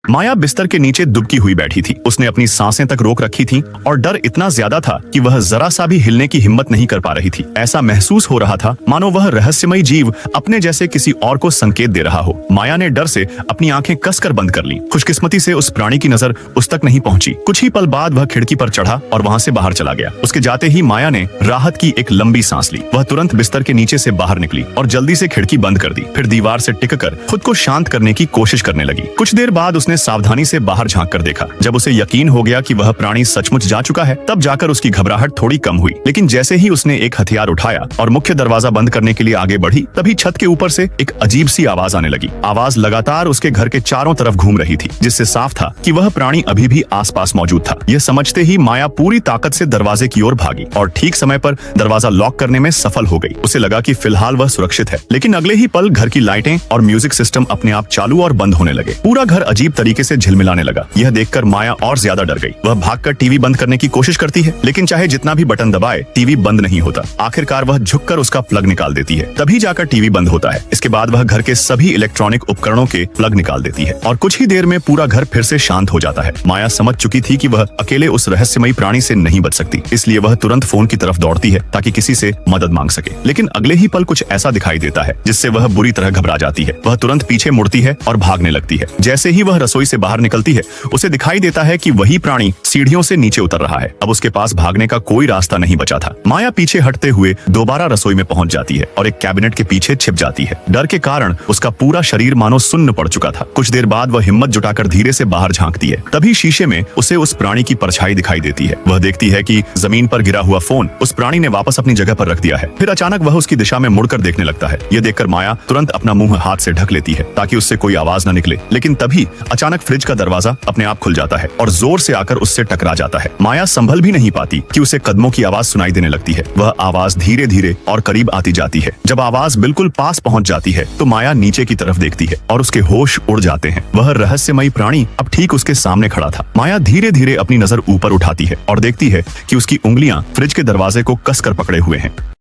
माया बिस्तर के नीचे दुबकी हुई बैठी थी। उसने अपनी सांसें तक रोक रखी थी और डर इतना ज्यादा था कि वह जरा सा भी हिलने की हिम्मत नहीं कर पा रही थी। ऐसा महसूस हो रहा था मानो वह रहस्यमयी जीव अपने जैसे किसी और को संकेत दे रहा हो। माया ने डर से अपनी आंखें कसकर बंद कर ली। खुशकिस्मती से उस प्राणी की नजर उस तक नहीं पहुंची। कुछ ही पल बाद वह खिड़की पर चढ़ा और वहां से बाहर चला गया। उसके जाते ही माया ने राहत की एक लंबी सांस ली। वह तुरंत बिस्तर के नीचे से बाहर निकली और जल्दी से खिड़की बंद कर दी। फिर दीवार से टिककर खुद को शांत करने की कोशिश करने लगी। कुछ देर बाद उसने सावधानी से बाहर झांक कर देखा। जब उसे यकीन हो गया कि वह प्राणी सचमुच जा चुका है, तब जाकर उसकी घबराहट थोड़ी कम हुई। लेकिन जैसे ही उसने एक हथियार उठाया और मुख्य दरवाजा बंद करने के लिए आगे बढ़ी, तभी छत के ऊपर से एक अजीब सी आवाज आने लगी। आवाज लगातार उसके घर के चारों तरफ घूम रही थी, जिससे साफ था कि वह प्राणी अभी भी आसपास मौजूद था। यह समझते ही माया पूरी ताकत से दरवाजे की ओर भागी और ठीक समय पर दरवाजा लॉक करने में सफल हो गई। उसे लगा कि फिलहाल वह सुरक्षित है, लेकिन अगले ही पल घर की लाइटें और म्यूजिक सिस्टम अपने आप चालू और बंद होने लगे। पूरा घर अजीब तरीके से झिलमिलाने लगा। यह देखकर माया और ज्यादा डर गई। वह भागकर टीवी बंद करने की कोशिश करती है, लेकिन चाहे जितना भी बटन दबाए, टीवी बंद नहीं होता। आखिरकार वह झुककर उसका प्लग निकाल देती है, तभी जाकर टीवी बंद होता है। इसके बाद वह घर के सभी इलेक्ट्रॉनिक उपकरणों के प्लग निकाल देती है और कुछ ही देर में पूरा घर फिर से शांत हो जाता है। माया समझ चुकी थी कि वह अकेले उस रहस्यमयी प्राणी से नहीं बच सकती, इसलिए वह तुरंत फोन की तरफ दौड़ती है ताकि किसी से मदद मांग सके। लेकिन अगले ही पल कुछ ऐसा दिखाई देता है जिससे वह बुरी तरह घबरा जाती है। वह तुरंत पीछे मुड़ती है और भागने लगती है। जैसे ही वह रसोई से बाहर निकलती है, उसे दिखाई देता है कि वही प्राणी सीढ़ियों से नीचे उतर रहा है। अब उसके पास भागने का कोई रास्ता नहीं बचा था। माया पीछे हटते हुए दोबारा रसोई में पहुंच जाती है और एक कैबिनेट के पीछे छिप जाती है। डर के कारण उसका पूरा शरीर मानो सुन्न पड़ चुका था। कुछ देर बाद वह हिम्मत जुटाकर धीरे से बाहर झांकती है। तभी शीशे में उसे उस प्राणी की परछाई दिखाई देती है। वह देखती है कि जमीन पर गिरा हुआ फोन उस प्राणी ने वापस अपनी जगह पर रख दिया है। फिर अचानक वह उसकी दिशा में मुड़कर देखने लगता है। यह देखकर माया तुरंत अपना मुंह हाथ से ढक लेती है ताकि उससे कोई आवाज न निकले। लेकिन तभी अचानक फ्रिज का दरवाजा अपने आप खुल जाता है और जोर से आकर उससे टकरा जाता है। माया संभल भी नहीं पाती कि उसे कदमों की आवाज सुनाई देने लगती है। वह आवाज धीरे धीरे और करीब आती जाती है। जब आवाज बिल्कुल पास पहुंच जाती है, तो माया नीचे की तरफ देखती है और उसके होश उड़ जाते हैं। वह रहस्यमयी प्राणी अब ठीक उसके सामने खड़ा था। माया धीरे धीरे अपनी नजर ऊपर उठाती है और देखती है कि उसकी उंगलियां फ्रिज के दरवाजे को कसकर पकड़े हुए हैं।